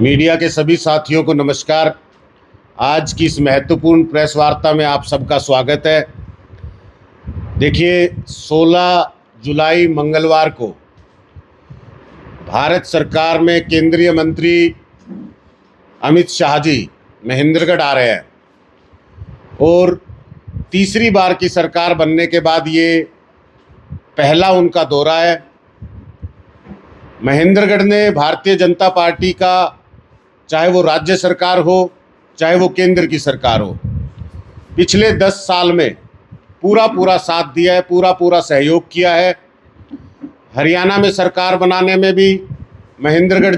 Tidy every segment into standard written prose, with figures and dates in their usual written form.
Media के सभी साथियों को नमस्कार। आज की इस महत्वपूर्ण प्रेस वार्ता में आप सबका स्वागत है। देखिए, 16 जुलाई मंगलवार को भारत सरकार में केंद्रीय मंत्री अमित शाह जी महेंद्रगढ़ आ रहे हैं और तीसरी बार की सरकार बनने के बाद ये पहला उनका दौरा है। महेंद्रगढ़ ने भारतीय जनता पार्टी का, चाहे वो राज्य सरकार हो चाहे वो केंद्र की सरकार हो, पिछले 10 साल में पूरा साथ दिया है, पूरा सहयोग किया है। हरियाणा में सरकार बनाने में भी महेंद्रगढ़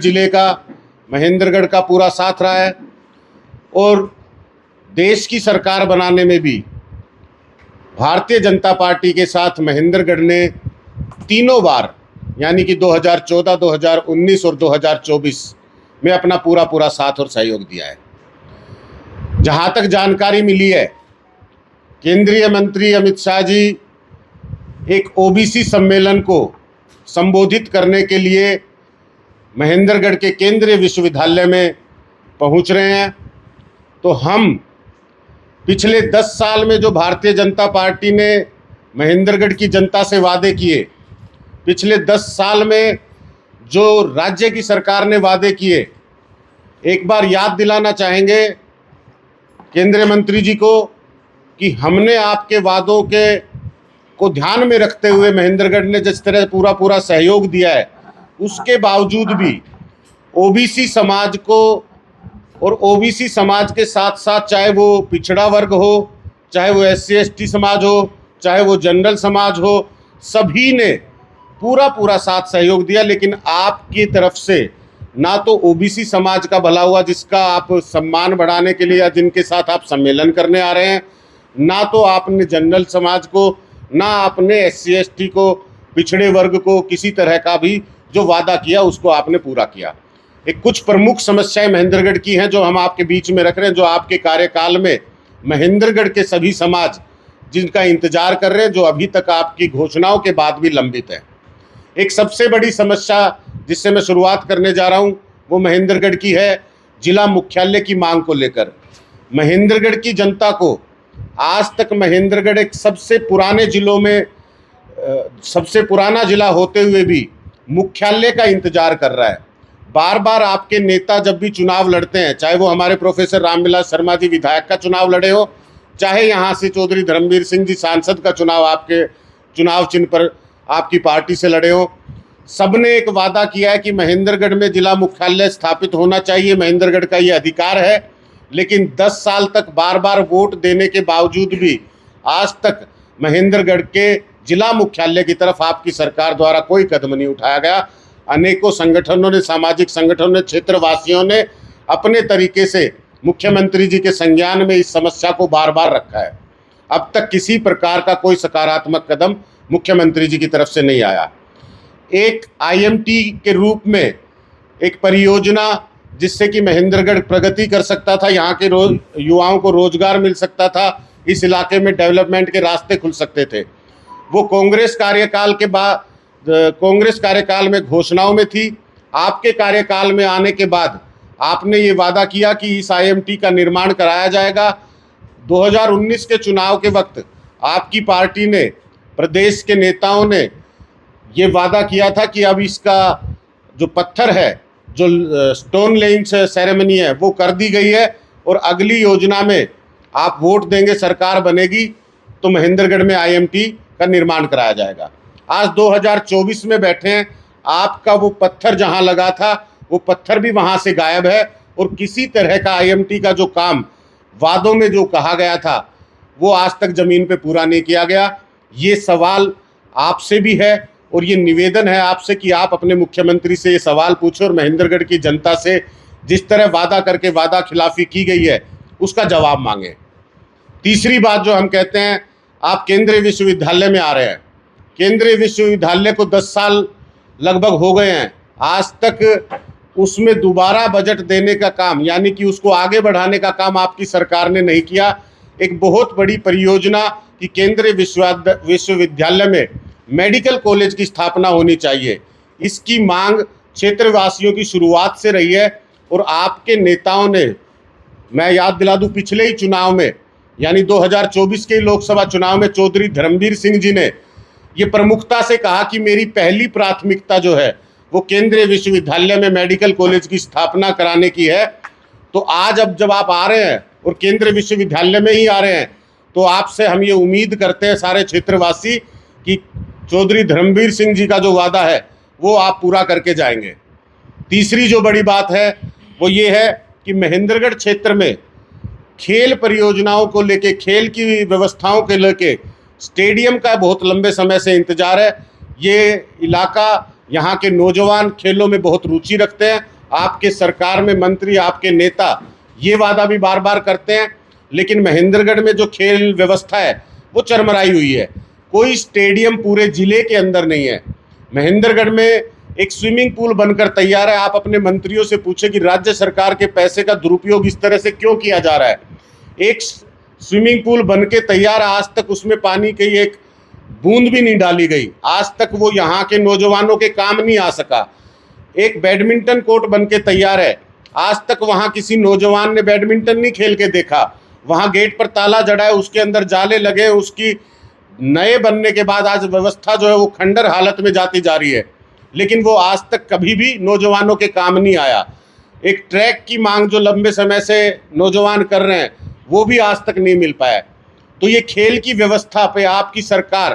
का पूरा साथ रहा है और देश की सरकार बनाने में भी भारतीय जनता पार्टी के साथ महेंद्रगढ़ ने तीनों बार, यानी कि 2014, 2019 और 2024 में अपना पूरा साथ और सहयोग दिया है। जहाँ तक जानकारी मिली है, केंद्रीय मंत्री अमित शाह जी एक ओबीसी सम्मेलन को संबोधित करने के लिए महेंद्रगढ़ के केंद्रीय विश्वविद्यालय में पहुँच रहे हैं। तो हम पिछले 10 साल में जो भारतीय जनता पार्टी ने महेंद्रगढ़ की जनता से वादे किए, पिछले 10 साल में जो राज्य की सरकार ने वादे किए, एक बार याद दिलाना चाहेंगे केंद्रीय मंत्री जी को कि हमने आपके वादों को ध्यान में रखते हुए महेंद्रगढ़ ने जिस तरह पूरा सहयोग दिया है, उसके बावजूद भी ओबीसी समाज को और ओबीसी समाज के साथ साथ, चाहे वो पिछड़ा वर्ग हो, चाहे वो SC/ST समाज हो, चाहे वो जनरल समाज हो, सभी ने पूरा साथ सहयोग दिया। लेकिन आपकी तरफ से ना तो ओबीसी समाज का भला हुआ, जिसका आप सम्मान बढ़ाने के लिए या जिनके साथ आप सम्मेलन करने आ रहे हैं, ना तो आपने जनरल समाज को, ना आपने SC/ST को, पिछड़े वर्ग को किसी तरह का भी जो वादा किया उसको आपने पूरा किया। एक कुछ प्रमुख समस्याएं महेंद्रगढ़ की हैं जो हम आपके बीच में रख रहे हैं, जो आपके कार्यकाल में महेंद्रगढ़ के सभी समाज जिनका इंतजार कर रहे हैं, जो अभी तक आपकी घोषणाओं के बाद भी लंबित है। एक सबसे बड़ी समस्या जिससे मैं शुरुआत करने जा रहा हूं, वो महेंद्रगढ़ की है जिला मुख्यालय की मांग को लेकर। महेंद्रगढ़ की जनता को आज तक महेंद्रगढ़ एक सबसे पुराने जिलों में सबसे पुराना जिला होते हुए भी मुख्यालय का इंतजार कर रहा है। बार बार आपके नेता जब भी चुनाव लड़ते हैं, चाहे वो हमारे प्रोफेसर रामविलास शर्मा जी विधायक का चुनाव लड़े हो, चाहे यहाँ से चौधरी धर्मवीर सिंह जी सांसद का चुनाव आपके चुनाव चिन्ह पर आपकी पार्टी से लड़े हो, सबने एक वादा किया है कि महेंद्रगढ़ में जिला मुख्यालय स्थापित होना चाहिए, महेंद्रगढ़ का ये अधिकार है। लेकिन 10 साल तक बार वोट देने के बावजूद भी आज तक महेंद्रगढ़ के जिला मुख्यालय की तरफ आपकी सरकार द्वारा कोई कदम नहीं उठाया गया। अनेकों संगठनों ने, सामाजिक संगठनों ने, क्षेत्रवासियों ने अपने तरीके से मुख्यमंत्री जी के संज्ञान में इस समस्या को बार रखा है। अब तक किसी प्रकार का कोई सकारात्मक कदम मुख्यमंत्री जी की तरफ से नहीं आया। एक IMT के रूप में एक परियोजना जिससे कि महेंद्रगढ़ प्रगति कर सकता था, यहाँ के युवाओं को रोजगार मिल सकता था, इस इलाके में डेवलपमेंट के रास्ते खुल सकते थे, वो कांग्रेस कार्यकाल में घोषणाओं में थी। आपके कार्यकाल में आने के बाद आपने ये वादा किया कि इस IMT का निर्माण कराया जाएगा। 2019 के चुनाव के वक्त आपकी पार्टी ने, प्रदेश के नेताओं ने ये वादा किया था कि अब इसका जो पत्थर है, जो स्टोन लेइंग सेरेमनी है, वो कर दी गई है और अगली योजना में आप वोट देंगे, सरकार बनेगी तो महेंद्रगढ़ में IMT का निर्माण कराया जाएगा। आज 2024 में बैठे हैं, आपका वो पत्थर जहां लगा था वो पत्थर भी वहां से गायब है और किसी तरह का IMT का जो काम वादों में जो कहा गया था वो आज तक जमीन पे पूरा नहीं किया गया। ये सवाल आपसे भी है और ये निवेदन है आपसे कि आप अपने मुख्यमंत्री से ये सवाल पूछें और महेंद्रगढ़ की जनता से जिस तरह वादा करके वादा खिलाफी की गई है उसका जवाब मांगे। तीसरी बात जो हम कहते हैं, आप केंद्रीय विश्वविद्यालय में आ रहे हैं। केंद्रीय विश्वविद्यालय को 10 साल लगभग हो गए हैं, आज तक उसमें दोबारा बजट देने का काम, यानी कि उसको आगे बढ़ाने का काम आपकी सरकार ने नहीं किया। एक बहुत बड़ी परियोजना कि केंद्रीय विश्वविद्यालय में मेडिकल कॉलेज की स्थापना होनी चाहिए, इसकी मांग क्षेत्रवासियों की शुरुआत से रही है। और आपके नेताओं ने, मैं याद दिला दूं, पिछले ही चुनाव में यानी 2024 के लोकसभा चुनाव में चौधरी धर्मवीर सिंह जी ने ये प्रमुखता से कहा कि मेरी पहली प्राथमिकता जो है वो केंद्रीय विश्वविद्यालय में मेडिकल कॉलेज की स्थापना कराने की है। तो आज अब जब आप आ रहे हैं और केंद्रीय विश्वविद्यालय में ही आ रहे हैं, तो आपसे हम ये उम्मीद करते हैं सारे क्षेत्रवासी कि चौधरी धर्मवीर सिंह जी का जो वादा है वो आप पूरा करके जाएंगे। तीसरी जो बड़ी बात है वो ये है कि महेंद्रगढ़ क्षेत्र में खेल परियोजनाओं को लेके, खेल की व्यवस्थाओं के लेके स्टेडियम का बहुत लंबे समय से इंतजार है। ये इलाका, यहाँ के नौजवान खेलों में बहुत रुचि रखते हैं। आपके सरकार में मंत्री, आपके नेता ये वादा भी बार बार करते हैं, लेकिन महेंद्रगढ़ में जो खेल व्यवस्था है वो चरमराई हुई है। कोई स्टेडियम पूरे जिले के अंदर नहीं है। महेंद्रगढ़ में एक स्विमिंग पूल बनकर तैयार है। आप अपने मंत्रियों से पूछे कि राज्य सरकार के पैसे का दुरुपयोग इस तरह से क्यों किया जा रहा है। एक स्विमिंग पूल बन के तैयार, आज तक उसमें पानी की एक बूंद भी नहीं डाली गई। आज तक वो यहाँ के नौजवानों के काम नहीं आ सका। एक बैडमिंटन कोर्ट बन के तैयार है, आज तक वहाँ किसी नौजवान ने बैडमिंटन नहीं खेल के देखा। वहाँ गेट पर ताला जड़ा है, उसके अंदर जाले लगे, उसकी नए बनने के बाद आज व्यवस्था जो है वो खंडर हालत में जाती जा रही है, लेकिन वो आज तक कभी भी नौजवानों के काम नहीं आया। एक ट्रैक की मांग जो लंबे समय से नौजवान कर रहे हैं वो भी आज तक नहीं मिल पाया। तो ये खेल की व्यवस्था पे आपकी सरकार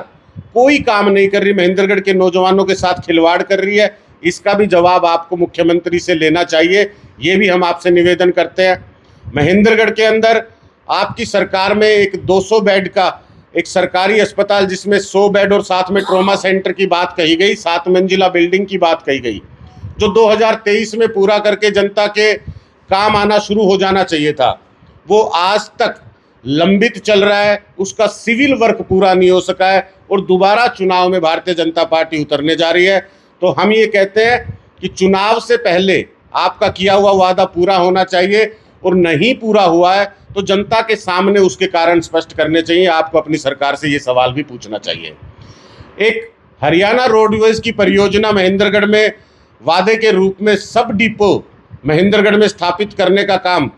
कोई काम नहीं कर रही, महेंद्रगढ़ के नौजवानों के साथ खिलवाड़ कर रही है। इसका भी जवाब आपको मुख्यमंत्री से लेना चाहिए, ये भी हम आपसे निवेदन करते हैं। महेंद्रगढ़ के अंदर आपकी सरकार में एक 200 बेड का एक सरकारी अस्पताल, जिसमें 100 बेड और साथ में ट्रॉमा सेंटर की बात कही गई, 7 मंजिला बिल्डिंग की बात कही गई, जो 2023 में पूरा करके जनता के काम आना शुरू हो जाना चाहिए था, वो आज तक लंबित चल रहा है। उसका सिविल वर्क पूरा नहीं हो सका है और दोबारा चुनाव में भारतीय जनता पार्टी उतरने जा रही है। तो हम ये कहते हैं कि चुनाव से पहले आपका किया हुआ वादा पूरा होना चाहिए, और नहीं पूरा हुआ है तो जनता के सामने उसके कारण स्पष्ट करने चाहिए। आपको अपनी सरकार से ये सवाल भी पूछना चाहिए। एक हरियाणा रोडवेज की परियोजना महेंद्रगढ़ में वादे के रूप में सब डिपो महेंद्रगढ़ में स्थापित करने का काम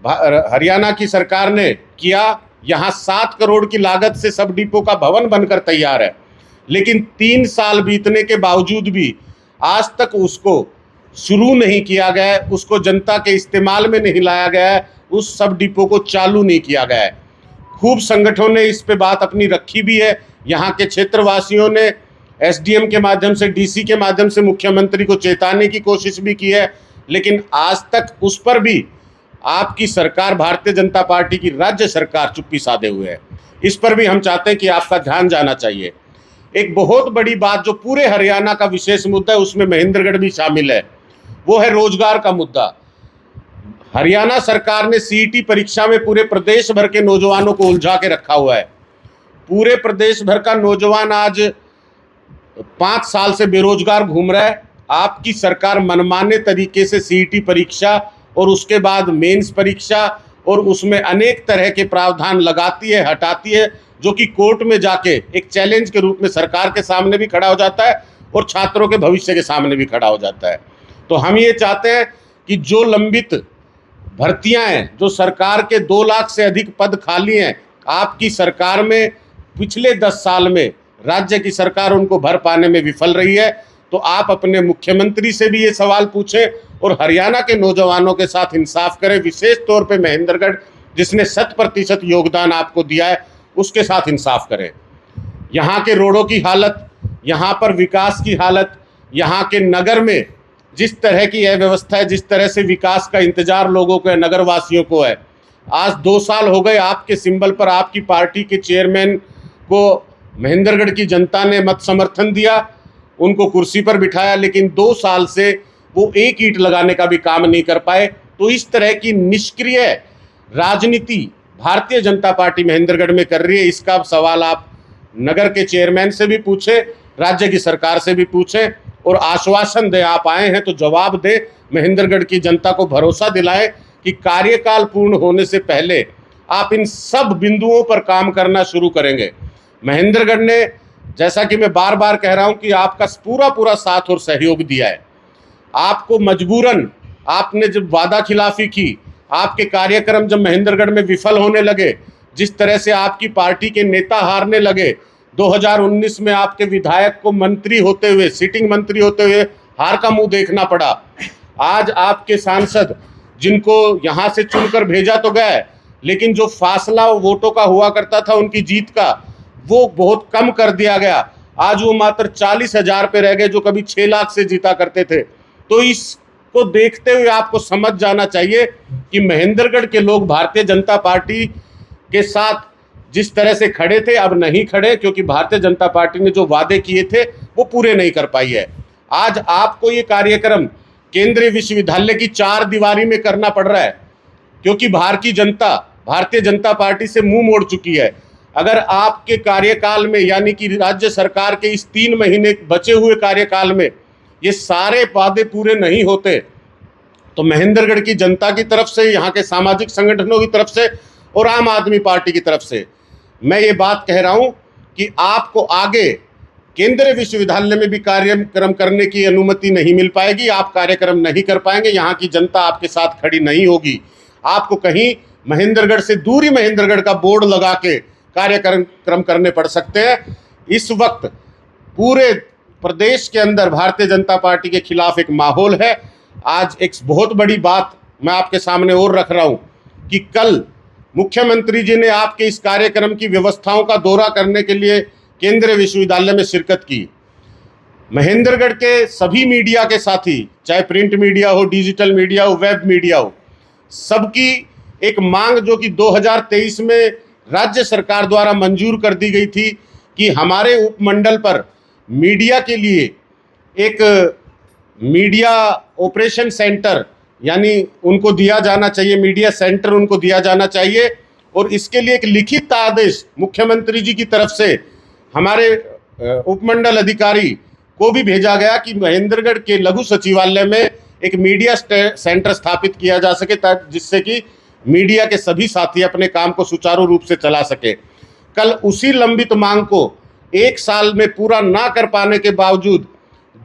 हरियाणा की सरकार ने किया। यहाँ 7 करोड़ की लागत से सब डिपो का भवन बनकर तैयार है, लेकिन 3 साल बीतने के बावजूद भी आज तक उसको शुरू नहीं किया गया है, उसको जनता के इस्तेमाल में नहीं लाया गया है, उस सब डिपो को चालू नहीं किया गया है। खूब संगठनों ने इस पे बात अपनी रखी भी है। यहाँ के क्षेत्रवासियों ने एसडीएम के माध्यम से, डीसी के माध्यम से मुख्यमंत्री को चेताने की कोशिश भी की है, लेकिन आज तक उस पर भी आपकी सरकार, भारतीय जनता पार्टी की राज्य सरकार चुप्पी साधे हुए है। इस पर भी हम चाहते हैं कि आपका ध्यान जाना चाहिए। एक बहुत बड़ी बात जो पूरे हरियाणा का विशेष मुद्दा है, उसमें महेंद्रगढ़ भी शामिल है, वो है रोजगार का मुद्दा। हरियाणा सरकार ने सीईटी परीक्षा में पूरे प्रदेश भर के नौजवानों को उलझा के रखा हुआ है। पूरे प्रदेश भर का नौजवान आज 5 साल से बेरोजगार घूम रहा है। आपकी सरकार मनमाने तरीके से सीईटी परीक्षा और उसके बाद मेंस परीक्षा और उसमें अनेक तरह के प्रावधान लगाती है, हटाती है, जो कि कोर्ट में जाके एक चैलेंज के रूप में सरकार के सामने भी खड़ा हो जाता है और छात्रों के भविष्य के सामने भी खड़ा हो जाता है। तो हम ये चाहते हैं कि जो लंबित भर्तियां हैं, जो सरकार के 2 लाख से अधिक पद खाली हैं, आपकी सरकार में पिछले 10 साल में राज्य की सरकार उनको भर पाने में विफल रही है। तो आप अपने मुख्यमंत्री से भी ये सवाल पूछें और हरियाणा के नौजवानों के साथ इंसाफ करें। विशेष तौर पे महेंद्रगढ़, जिसने 100% योगदान आपको दिया है, उसके साथ इंसाफ करें। यहाँ के रोडों की हालत, यहाँ पर विकास की हालत, यहाँ के नगर में जिस तरह की यह व्यवस्था है, जिस तरह से विकास का इंतजार लोगों को है, नगर वासियों को है। आज 2 साल हो गए आपके सिंबल पर आपकी पार्टी के चेयरमैन को महेंद्रगढ़ की जनता ने मत समर्थन दिया, उनको कुर्सी पर बिठाया, लेकिन 2 साल से वो एक ईंट लगाने का भी काम नहीं कर पाए। तो इस तरह की निष्क्रिय राजनीति भारतीय जनता पार्टी महेंद्रगढ़ में कर रही है। इसका सवाल आप नगर के चेयरमैन से भी पूछें, राज्य की सरकार से भी पूछें और आश्वासन दें। आप आए हैं तो जवाब दें, महेंद्रगढ़ की जनता को भरोसा दिलाएं कि कार्यकाल पूर्ण होने से पहले आप इन सब बिंदुओं पर काम करना शुरू करेंगे। महेंद्रगढ़ ने, जैसा कि मैं बार बार कह रहा हूं, कि आपका पूरा साथ और सहयोग दिया है। आपको मजबूरन आपने जब वादा खिलाफी की, आपके कार्यक्रम जब महेंद्रगढ़ में विफल होने लगे, जिस तरह से आपकी पार्टी के नेता हारने लगे, 2019 में आपके विधायक को मंत्री होते हुए, सिटिंग मंत्री होते हुए हार का मुंह देखना पड़ा। आज आपके सांसद जिनको यहाँ से चुनकर भेजा तो गया, लेकिन जो फासला वोटों का हुआ करता था उनकी जीत का, वो बहुत कम कर दिया गया। आज वो मात्र 40,000 पे रह गए, जो कभी 6 लाख से जीता करते थे। तो इसको देखते हुए आपको समझ जाना चाहिए कि महेंद्रगढ़ के लोग भारतीय जनता पार्टी के साथ जिस तरह से खड़े थे, अब नहीं खड़े, क्योंकि भारतीय जनता पार्टी ने जो वादे किए थे वो पूरे नहीं कर पाई है। आज आपको ये कार्यक्रम केंद्रीय विश्वविद्यालय की 4 दीवारी में करना पड़ रहा है, क्योंकि भारतीय जनता पार्टी से मुंह मोड़ चुकी है। अगर आपके कार्यकाल में, यानी कि राज्य सरकार के इस 3 महीने बचे हुए कार्यकाल में ये सारे वादे पूरे नहीं होते, तो महेंद्रगढ़ की जनता की तरफ से, यहाँ के सामाजिक संगठनों की तरफ से और आम आदमी पार्टी की तरफ से मैं ये बात कह रहा हूँ कि आपको आगे केंद्रीय विश्वविद्यालय में भी कार्यक्रम करने की अनुमति नहीं मिल पाएगी। आप कार्यक्रम नहीं कर पाएंगे, यहाँ की जनता आपके साथ खड़ी नहीं होगी। आपको कहीं महेंद्रगढ़ से दूरी महेंद्रगढ़ का बोर्ड लगा के कार्यक्रम करने पड़ सकते हैं। इस वक्त पूरे प्रदेश के अंदर भारतीय जनता पार्टी के खिलाफ एक माहौल है। आज एक बहुत बड़ी बात मैं आपके सामने और रख रहा हूँ कि कल मुख्यमंत्री जी ने आपके इस कार्यक्रम की व्यवस्थाओं का दौरा करने के लिए केंद्रीय विश्वविद्यालय में शिरकत की। महेंद्रगढ़ के सभी मीडिया के साथी, चाहे प्रिंट मीडिया हो, डिजिटल मीडिया हो, वेब मीडिया हो, सबकी एक मांग जो कि 2023 में राज्य सरकार द्वारा मंजूर कर दी गई थी कि हमारे उपमंडल पर मीडिया के लिए एक मीडिया ऑपरेशन सेंटर, यानी उनको दिया जाना चाहिए, मीडिया सेंटर उनको दिया जाना चाहिए। और इसके लिए एक लिखित आदेश मुख्यमंत्री जी की तरफ से हमारे उपमंडल अधिकारी को भी भेजा गया कि महेंद्रगढ़ के लघु सचिवालय में एक मीडिया सेंटर स्थापित किया जा सके, जिससे कि मीडिया के सभी साथी अपने काम को सुचारू रूप से चला सके। कल उसी लंबित मांग को 1 साल में पूरा ना कर पाने के बावजूद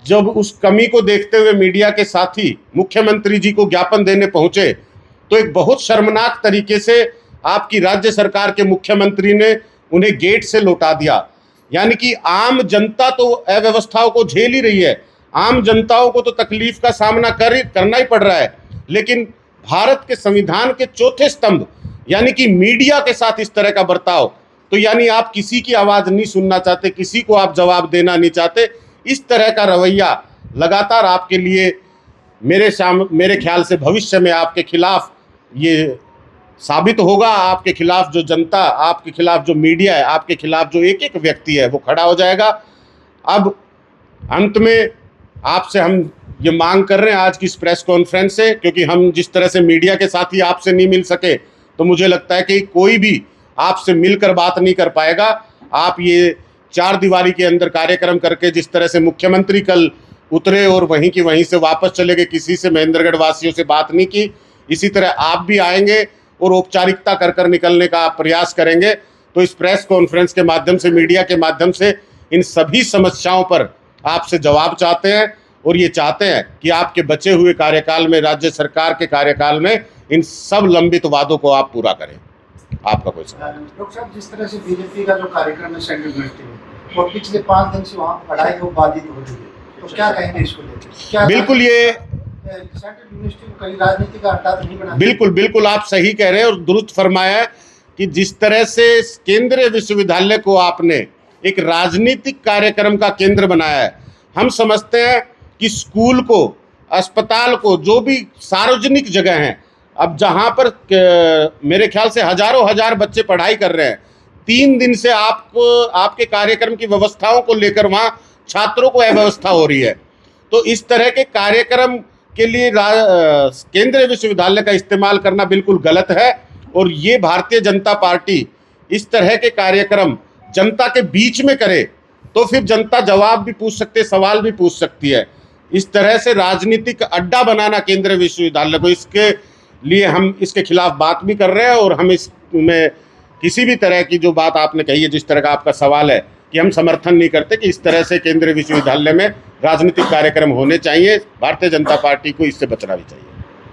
जब उस कमी को देखते हुए मीडिया के साथी मुख्यमंत्री जी को ज्ञापन देने पहुंचे, तो एक बहुत शर्मनाक तरीके से आपकी राज्य सरकार के मुख्यमंत्री ने उन्हें गेट से लौटा दिया। यानी कि आम जनता तो अव्यवस्थाओं को झेल ही रही है, आम जनताओं को तो तकलीफ का सामना करना ही पड़ रहा है, लेकिन भारत के संविधान के चौथे स्तंभ यानी कि मीडिया के साथ इस तरह का बर्ताव, तो यानी आप किसी की आवाज़ नहीं सुनना चाहते, किसी को आप जवाब देना नहीं चाहते। इस तरह का रवैया लगातार आपके लिए मेरे ख्याल से भविष्य में आपके खिलाफ ये साबित होगा। आपके खिलाफ जो जनता, आपके खिलाफ जो मीडिया है, आपके खिलाफ जो एक एक व्यक्ति है, वो खड़ा हो जाएगा। अब अंत में आपसे हम ये मांग कर रहे हैं आज की इस प्रेस कॉन्फ्रेंस से, क्योंकि हम जिस तरह से मीडिया के साथ ही आपसे नहीं मिल सके, तो मुझे लगता है कि कोई भी आपसे मिलकर बात नहीं कर पाएगा। आप ये 4 दीवारी के अंदर कार्यक्रम करके जिस तरह से मुख्यमंत्री कल उतरे और वहीं की वहीं से वापस चले गए, किसी से महेंद्रगढ़ वासियों से बात नहीं की, इसी तरह आप भी आएंगे और औपचारिकता कर निकलने का आप प्रयास करेंगे। तो इस प्रेस कॉन्फ्रेंस के माध्यम से, मीडिया के माध्यम से इन सभी समस्याओं पर आपसे जवाब चाहते हैं और ये चाहते हैं कि आपके बचे हुए कार्यकाल में, राज्य सरकार के कार्यकाल में, इन सब लंबित वादों को आप पूरा करें। आपका कोई सवाल? डॉक्टर साहब, जिस तरह से बीजेपी का जो कार्यक्रम है सेंट्रल यूनिवर्सिटी में, और पिछले 5 दिन से वहाँ पढ़ाई को बाधित हो रही है, तो क्या कहेंगे इसको लेकर? बिल्कुल, ये सेंट्रल यूनिवर्सिटी को कहीं राजनीति का अड्डा तो नहीं बना? बिल्कुल आप सही कह रहे हैं और दुरुस्त फरमाया है कि जिस तरह से केंद्रीय विश्वविद्यालय को आपने एक राजनीतिक कार्यक्रम का केंद्र बनाया है, हम समझते हैं कि स्कूल को, अस्पताल को, जो भी सार्वजनिक जगह हैं, अब जहाँ पर मेरे ख्याल से हजारों हजार बच्चे पढ़ाई कर रहे हैं, 3 दिन से आपके कार्यक्रम की व्यवस्थाओं को लेकर वहाँ छात्रों को अव्यवस्था हो रही है। तो इस तरह के कार्यक्रम के लिए केंद्रीय विश्वविद्यालय का इस्तेमाल करना बिल्कुल गलत है। और ये भारतीय जनता पार्टी इस तरह के कार्यक्रम जनता के बीच में करे तो फिर जनता जवाब भी पूछ सकती है, सवाल भी पूछ सकती है। इस तरह से राजनीतिक अड्डा बनाना केंद्रीय विश्वविद्यालय को, इसके लिए हम इसके खिलाफ बात भी कर रहे हैं। और हम इसमें किसी भी तरह की जो बात आपने कही है, जिस तरह का आपका सवाल है, कि हम समर्थन नहीं करते कि इस तरह से केंद्रीय विश्वविद्यालय में राजनीतिक कार्यक्रम होने चाहिए। भारतीय जनता पार्टी को इससे बचना भी चाहिए।